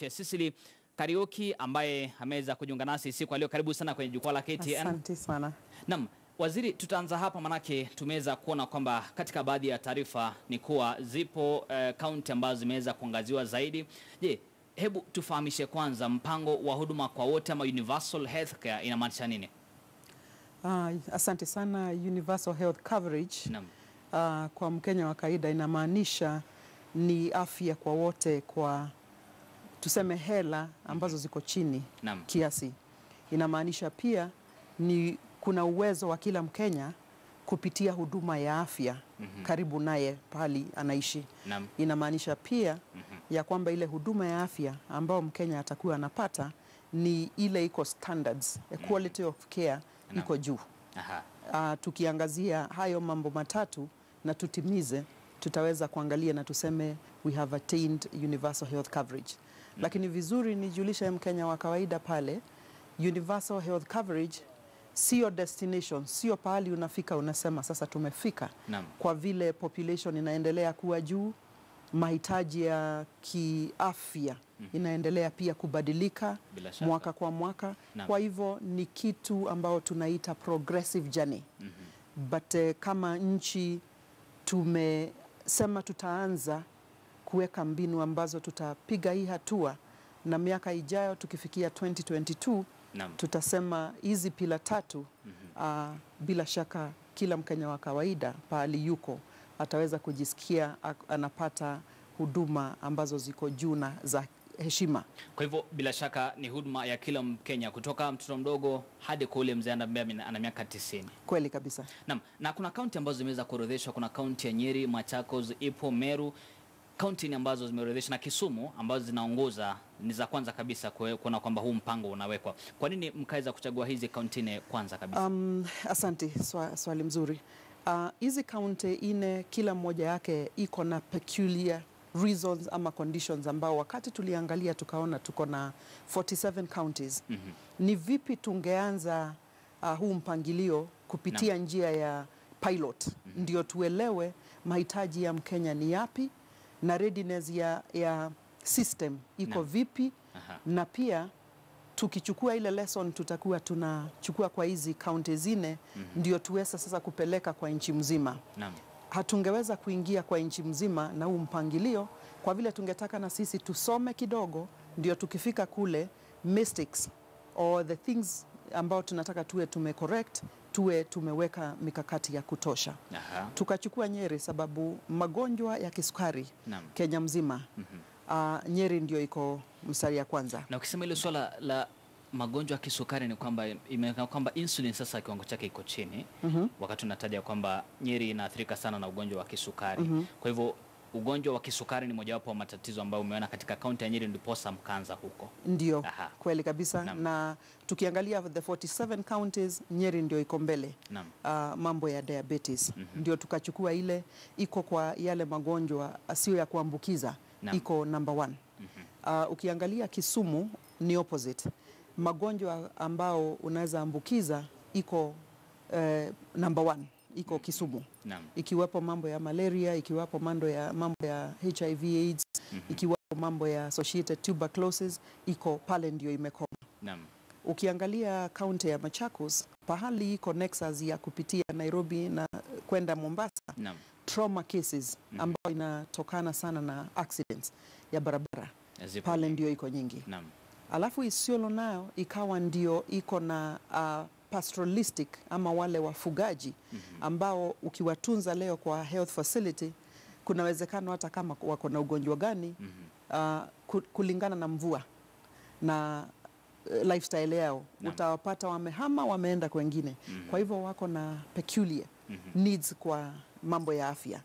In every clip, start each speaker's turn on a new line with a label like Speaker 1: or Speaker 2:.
Speaker 1: Afya Sicily Karaoke ambaye ameweza kujiunga nasi siku leo. Karibu sana kwenye jukwaa la KTN.
Speaker 2: Asante sana.
Speaker 1: Naam, waziri, tutaanza hapa manake tumeweza kuona kwamba katika baadhi ya taarifa ni kuwa zipo kaunti ambazo zimeweza kuangaziwa zaidi. Je, hebu tufahamishe kwanza mpango wa huduma kwa wote ama universal healthcare inamaanisha nini?
Speaker 2: Asante sana. Universal health coverage,
Speaker 1: Naam.
Speaker 2: kwa Mkenya wa kawaida inamaanisha ni afya kwa wote, kwa tuseme hela ambazo ziko chini
Speaker 1: Naam.
Speaker 2: kiasi. Inamaanisha pia ni kuna uwezo wa kila Mkenya kupitia huduma ya afya karibu naye pahali anaishi.
Speaker 1: Naam.
Speaker 2: Inamaanisha pia ya kwamba ile huduma ya afya ambao Mkenya atakuwa anapata ni ile iko standards, quality of care iko juu.
Speaker 1: Aha.
Speaker 2: Tukiangazia hayo mambo matatu na tutimize, tutaweza kuangalia na tuseme we have attained universal health coverage. Lakini vizuri nijulisha Mkenya wa kawaida pale, universal health coverage sio destination, sio pahali unafika unasema sasa tumefika.
Speaker 1: Naam.
Speaker 2: Kwa vile population inaendelea kuwa juu, mahitaji ya kiafya inaendelea pia kubadilika mwaka kwa mwaka.
Speaker 1: Naam.
Speaker 2: Kwa hivyo ni kitu ambao tunaita progressive journey. But kama nchi tumesema tutaanza kuweka mbinu ambazo tutapiga hii hatua, na miaka ijayo tukifikia 2022
Speaker 1: Naam.
Speaker 2: tutasema hizi pila tatu, bila shaka kila Mkenya wa kawaida pahali yuko ataweza kujisikia anapata huduma ambazo ziko juu na za heshima.
Speaker 1: Kwa hivyo bila shaka ni huduma ya kila Mkenya kutoka mtoto mdogo hadi kwa ule mzee ambaye ana miaka 90.
Speaker 2: Kweli kabisa.
Speaker 1: Naam, na kuna kaunti ambazo zimeweza kuorodheshwa. Kuna kaunti ya Nyeri, Machakos, ipo Meru. Kaunti ambazo zimeorodheshwa na Kisumu ambazo zinaongoza ni za kwanza kabisa kuona kwamba huu mpango unawekwa. Kwa nini mkaweza kuchagua hizi kaunti kwanza kabisa?
Speaker 2: Asante, swali mzuri. Hizi kaunti ine kila mmoja yake iko na peculiar reasons ama conditions ambao wakati tuliangalia tukaona tuko na 47 counties. Ni vipi tungeanza huu mpangilio kupitia njia ya pilot, ndio tuelewe mahitaji ya Mkenya ni yapi na readiness ya system iko vipi. Na pia tukichukua ile lesson tutakuwa tunachukua kwa hizi counties zine, ndio tuweza sasa kupeleka kwa nchi mzima.
Speaker 1: Naam.
Speaker 2: Hatungeweza kuingia kwa nchi mzima na huu mpangilio kwa vile tungetaka na sisi tusome kidogo, ndio tukifika kule mistakes or the things ambao tunataka tuwe tumecorrect, tuwe tumeweka mikakati ya kutosha.
Speaker 1: Aha.
Speaker 2: Tukachukua Nyeri sababu magonjwa ya kisukari Kenya mzima, Nyeri ndio iko mstari ya kwanza.
Speaker 1: Na ukisema ile swala la magonjwa ya kisukari ni kwamba imeonekana kwamba insulin sasa kiwango chake iko chini. Wakati unataja kwamba Nyeri inaathirika sana na ugonjwa wa kisukari. Kwa hivyo ugonjwa wa kisukari ni mojawapo wa matatizo ambayo umeona katika kaunti ya Nyeri, ndiposa mkaanza huko.
Speaker 2: Ndio.
Speaker 1: Aha.
Speaker 2: Kweli kabisa.
Speaker 1: Naam.
Speaker 2: Na tukiangalia the 47 counties, Nyeri ndio iko mbele.
Speaker 1: Naam.
Speaker 2: Mambo ya diabetes ndio tukachukua ile iko kwa yale magonjwa asio ya kuambukiza.
Speaker 1: Naam.
Speaker 2: Iko number 1. Ukiangalia Kisumu ni opposite. Magonjwa ambao unaweza ambukiza iko number 1 iko Kisumu.
Speaker 1: Naam.
Speaker 2: Ikiwapo mambo ya malaria, ikiwapo mambo ya HIV AIDS, ikiwapo mambo ya associated tuberculosis, iko pale ndio imekoma.
Speaker 1: Naam.
Speaker 2: Ukiangalia kaunti ya Machakos, pahali iko nexus ya kupitia Nairobi na kwenda Mombasa,
Speaker 1: Naam.
Speaker 2: trauma cases ambao inatokana sana na accidents ya barabara, pale ndio iko nyingi.
Speaker 1: Naam.
Speaker 2: Alafu Isiolo nayo ikawa ndio iko na pastoralistic ama wale wafugaji ambao ukiwatunza leo kwa health facility, kuna uwezekano hata kama wako na ugonjwa gani, kulingana na mvua na lifestyle yao, utawapata wamehama wameenda kwengine. Kwa hivyo wako na peculiar needs kwa mambo ya afya.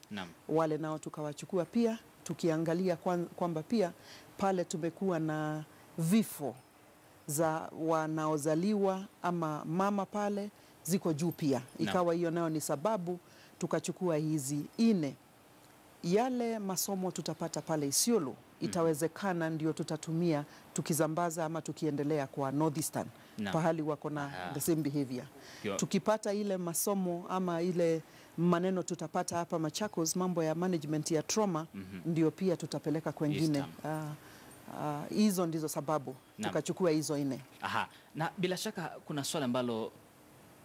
Speaker 2: Wale nao tukawachukua pia, tukiangalia kwamba pia pale tumekuwa na vifo za wanaozaliwa ama mama pale ziko juu pia. Ikawa hiyo nayo ni sababu tukachukua hizi ine. Yale masomo tutapata pale Isiolo itawezekana ndio tutatumia tukizambaza ama tukiendelea kwa Northeastern, pahali wako na the same behavior. Tukipata ile masomo ama ile maneno tutapata hapa Machakos, mambo ya management ya trauma, ndio pia tutapeleka kwengine Hizo ndizo sababu tukachukua hizo 4.
Speaker 1: Aha. Na bila shaka kuna swali ambalo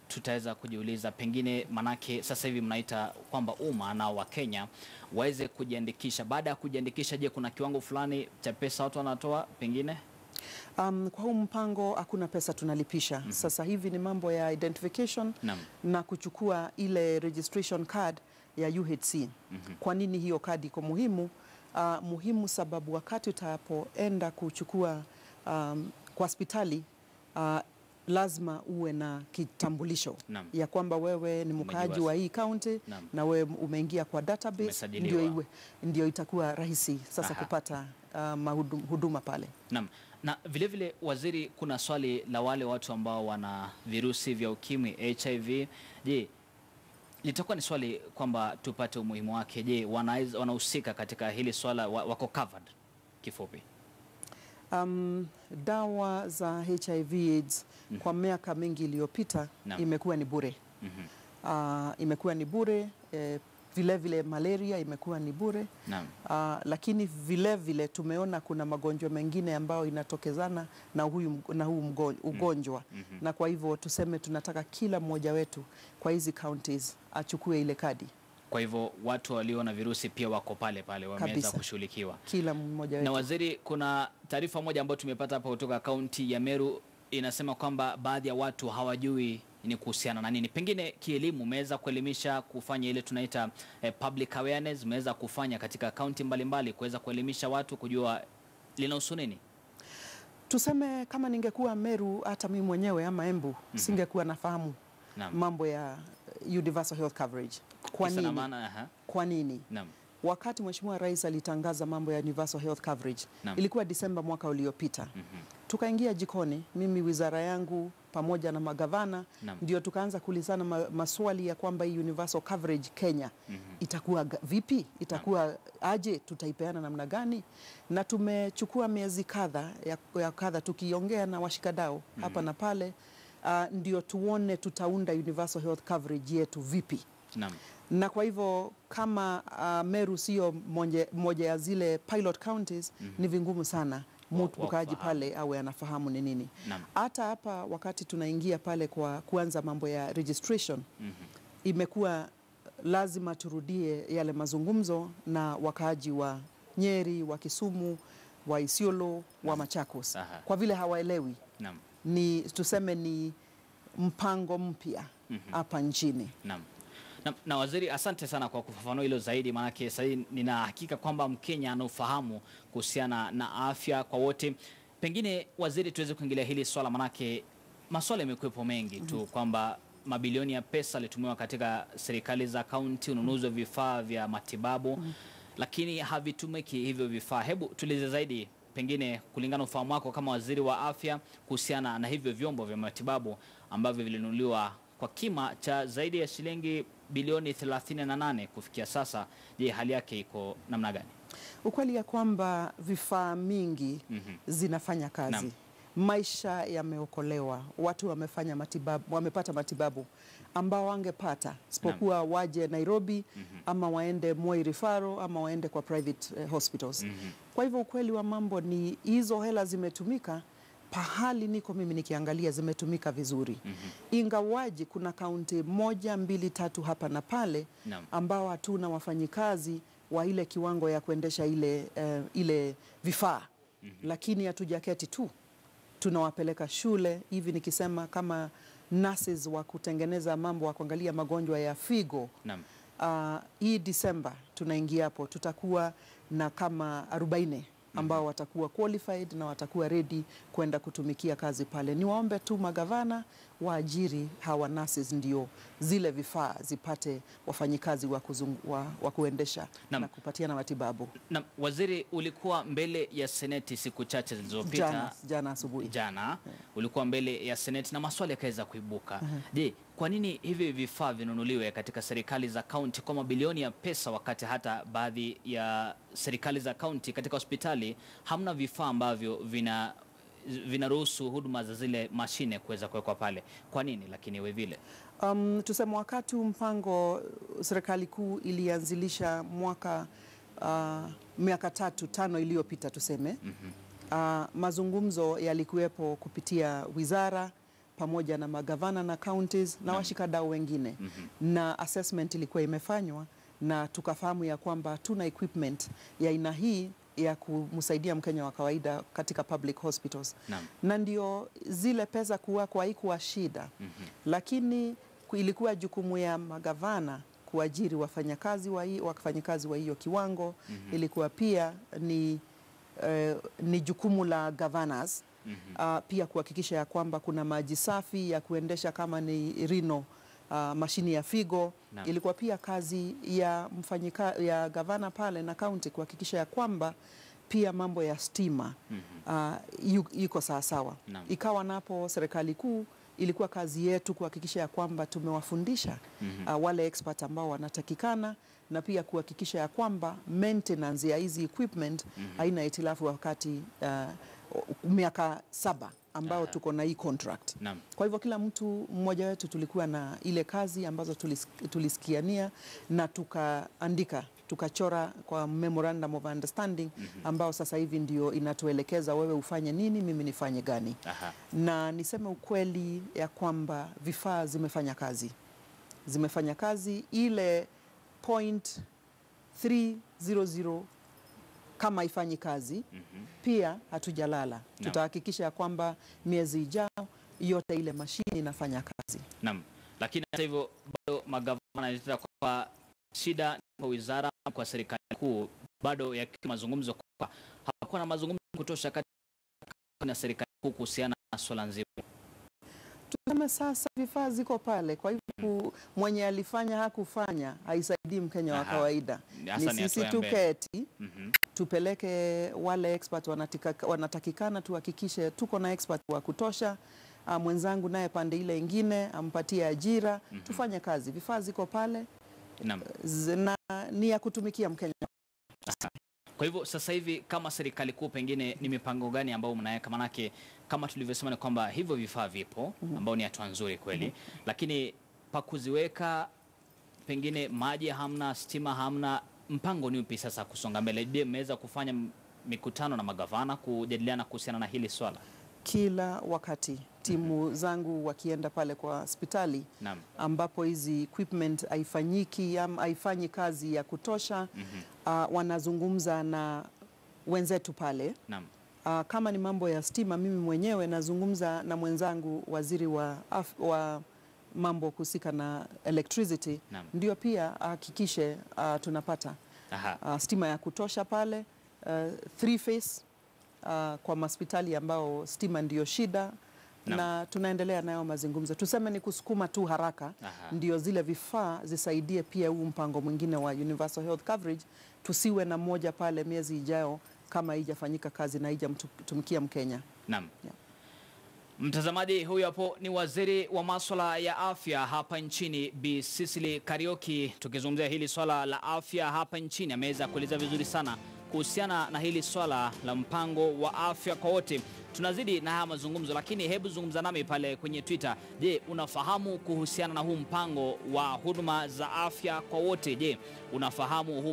Speaker 1: tutaweza kujiuliza, pengine manake sasa hivi mnaita kwamba umma na wakenya waweze kujiandikisha. Baada ya kujiandikisha, je, kuna kiwango fulani cha pesa watu wanatoa pengine?
Speaker 2: Kwa huu mpango hakuna pesa tunalipisha. Sasa hivi ni mambo ya identification na kuchukua ile registration card ya UHC. Kwa nini hiyo kadi iko muhimu? Muhimu sababu wakati utapoenda kuchukua kwa hospitali lazima uwe na kitambulisho ya kwamba wewe ni mkaaji wa hii county na wewe umeingia kwa database, ndio itakuwa rahisi sasa kupata huduma pale.
Speaker 1: Na vile vile waziri, kuna swali la wale watu ambao wana virusi vya ukimwi, HIV. Je, litakuwa ni swali kwamba tupate umuhimu wake. Je, wanahusika katika hili swala, wako covered kifupi?
Speaker 2: Dawa za HIV AIDS kwa miaka mingi iliyopita imekuwa ni bure. Imekuwa ni bure. Vile vile malaria imekuwa ni bure. Lakini vile vile tumeona kuna magonjwa mengine ambayo inatokezana na huu ugonjwa. Na kwa hivyo tuseme tunataka kila mmoja wetu kwa hizi counties achukue ile kadi.
Speaker 1: Kwa hivyo watu walio na virusi pia wako pale wameweza kushughulikiwa.
Speaker 2: Kila mmoja wetu.
Speaker 1: Na waziri, kuna taarifa moja ambayo tumepata hapa kutoka kaunti ya Meru inasema kwamba baadhi ya watu hawajui ni kuhusiana na nini. Pengine kielimu umeweza kuelimisha, kufanya ile tunaita public awareness, umeweza kufanya katika kaunti mbalimbali kuweza kuelimisha watu kujua linahusu nini?
Speaker 2: Tuseme kama ningekuwa Meru, hata mimi mwenyewe ama Embu singekuwa nafahamu mambo ya universal health coverage. Kwa nini? Kwa nini? Wakati Mheshimiwa Rais alitangaza mambo ya universal health coverage, ilikuwa Disemba mwaka uliopita. Tukaingia jikoni, mimi wizara yangu pamoja na magavana, ndio tukaanza kuulizana maswali ya kwamba hii universal coverage Kenya itakuwa vipi? Itakuwa aje? Tutaipeana namna gani? Na tumechukua miezi kadha tukiongea na washikadau hapa na pale, ndio tuone tutaunda universal health coverage yetu vipi. Na kwa hivyo kama Meru sio moja ya zile pilot counties, ni vingumu sana mtu mkaaji pale awe anafahamu ni nini. Hata hapa wakati tunaingia pale kwa kuanza mambo ya registration, imekuwa lazima turudie yale mazungumzo na wakaaji wa Nyeri, wa Kisumu, wa Isiolo, wa Machakos. Kwa vile hawaelewi. Ni tuseme ni mpango mpya hapa nchini.
Speaker 1: Na waziri, asante sana kwa kufafanua hilo zaidi, maana sasa nina hakika kwamba Mkenya anaofahamu kuhusiana na afya kwa wote. Pengine waziri, tuweze kuingilia hili swala, maana maswala yamekuwepo mengi tu kwamba mabilioni ya pesa yalitumiwa katika serikali za kaunti, ununuzi wa vifaa vya matibabu, lakini havitumiki hivyo vifaa. Hebu tulize zaidi, pengine kulingana ufahamu wako kama waziri wa afya, kuhusiana na hivyo vyombo vya matibabu ambavyo vilinunuliwa kwa kima cha zaidi ya shilingi bilioni 38 kufikia sasa. Je, hali yake iko namna gani?
Speaker 2: Ukweli ya kwamba vifaa mingi zinafanya kazi. Maisha yameokolewa, watu wamefanya matibabu, wamepata matibabu ambao wangepata isipokuwa waje Nairobi ama waende Moi Referral ama waende kwa private hospitals. Kwa hivyo ukweli wa mambo ni hizo hela zimetumika pahali niko mimi nikiangalia, zimetumika vizuri. Ingawaji kuna kaunti 1, 2, 3 hapa na pale ambao hatuna wafanyikazi wa ile kiwango ya kuendesha ile vifaa. Lakini hatujaketi tu, tunawapeleka shule hivi, nikisema kama nurses wa kutengeneza mambo wa kuangalia magonjwa ya figo. Hii Disemba tunaingia hapo, tutakuwa na kama 40 ambao watakuwa qualified na watakuwa ready kwenda kutumikia kazi pale. Niwaombe tu magavana waajiri hawa nurses, ndio zile vifaa zipate wafanyikazi wa kuendesha na kupatiana matibabu.
Speaker 1: Na waziri, ulikuwa mbele ya seneti siku chache zilizopita,
Speaker 2: jana asubuhi.
Speaker 1: Ulikuwa mbele ya seneti na maswali yakaweza kuibuka. Je, kwa nini hivi vifaa vinunuliwe katika serikali za kaunti kwa mabilioni ya pesa, wakati hata baadhi ya serikali za kaunti katika hospitali hamna vifaa ambavyo vinaruhusu huduma za zile mashine kuweza kuwekwa pale? Kwa nini lakini iwe vile?
Speaker 2: Tuseme wakati mpango serikali kuu ilianzilisha mwaka miaka 3-5 iliyopita tuseme, mazungumzo yalikuwepo kupitia wizara pamoja na magavana na counties na washikadau wengine, na assessment ilikuwa imefanywa na tukafahamu ya kwamba tuna equipment ya aina hii ya kumsaidia Mkenya wa kawaida katika public hospitals. Na ndio zile pesa haikuwa shida, lakini ilikuwa jukumu ya magavana kuajiri wafanyakazi wa hiyo kiwango. Ilikuwa pia ni jukumu la governors pia kuhakikisha ya kwamba kuna maji safi ya kuendesha kama ni rino mashini ya figo. Ilikuwa pia kazi ya ya gavana pale na county kuhakikisha ya kwamba pia mambo ya stima iko sawa. Ikawa napo serikali kuu ilikuwa kazi yetu kuhakikisha ya kwamba tumewafundisha wale expert ambao wanatakikana, na pia kuhakikisha ya kwamba maintenance ya hizi equipment haina itilafu wakati miaka 7 ambao tuko na hii contract. Kwa hivyo kila mtu mmoja wetu tulikuwa na ile kazi ambazo tulisikiania na tukaandika, tukachora kwa memorandum of understanding ambao sasa hivi ndio inatuelekeza wewe ufanye nini, mimi nifanye gani. Na niseme ukweli ya kwamba vifaa zimefanya kazi ile point 300 kama ifanyi kazi. Pia hatujalala. Tutahakikisha ya kwamba miezi ijao yote ile mashini inafanya kazi.
Speaker 1: Lakini hata hivyo bado magavana wanasema kwamba shida kwa wizara, kwa serikali kuu bado ya mazungumzo, kwa hapakuwa na mazungumzo kutosha kati na serikali kuu kuhusiana na swala nzima.
Speaker 2: Tuseme sasa vifaa ziko pale, kwa hivyo mwenye alifanya hakufanya haisaidii Mkenya wa kawaida. Ni sisi tuketi tupeleke wale expert wanatakikana, tuhakikishe tuko na expert wa kutosha. Mwenzangu naye pande ile ingine ampatie ajira, tufanye kazi. Vifaa ziko pale na ni ya kutumikia Mkenya.
Speaker 1: Kwa hivyo sasa hivi kama serikali kuu pengine ni mipango gani ambao mnaweka? Manake kama tulivyosema ni kwamba hivyo vifaa vipo ambao ni hatua nzuri kweli, lakini pa kuziweka pengine maji hamna, stima hamna. Mpango ni upi sasa kusonga mbele? Je, mmeweza kufanya mikutano na magavana kujadiliana kuhusiana na hili swala?
Speaker 2: Kila wakati timu zangu wakienda pale kwa hospitali ambapo hizi equipment haifanyi kazi ya kutosha, wanazungumza na wenzetu pale. Kama ni mambo ya stima, mimi mwenyewe nazungumza na mwenzangu waziri wa mambo kusika na electricity, ndio pia hakikishe tunapata stima ya kutosha pale, 3 phase kwa hospitali ambao stima ndio shida. Na tunaendelea nayo mazungumzo. Tuseme ni kusukuma tu haraka ndio zile vifaa zisaidie pia huu mpango mwingine wa universal health coverage. Tusiwe na moja pale miezi ijayo kama haijafanyika kazi na haijamtumikia Mkenya.
Speaker 1: Mtazamaji, huyu hapo ni waziri wa masuala ya afya hapa nchini, Bi Cecily Kariuki, tukizungumzia hili swala la afya hapa nchini. Ameweza kueleza vizuri sana kuhusiana na hili swala la mpango wa afya kwa wote. Tunazidi na haya mazungumzo, lakini hebu zungumza nami pale kwenye Twitter. Je, unafahamu kuhusiana na huu mpango wa huduma za afya kwa wote? Je, unafahamu huu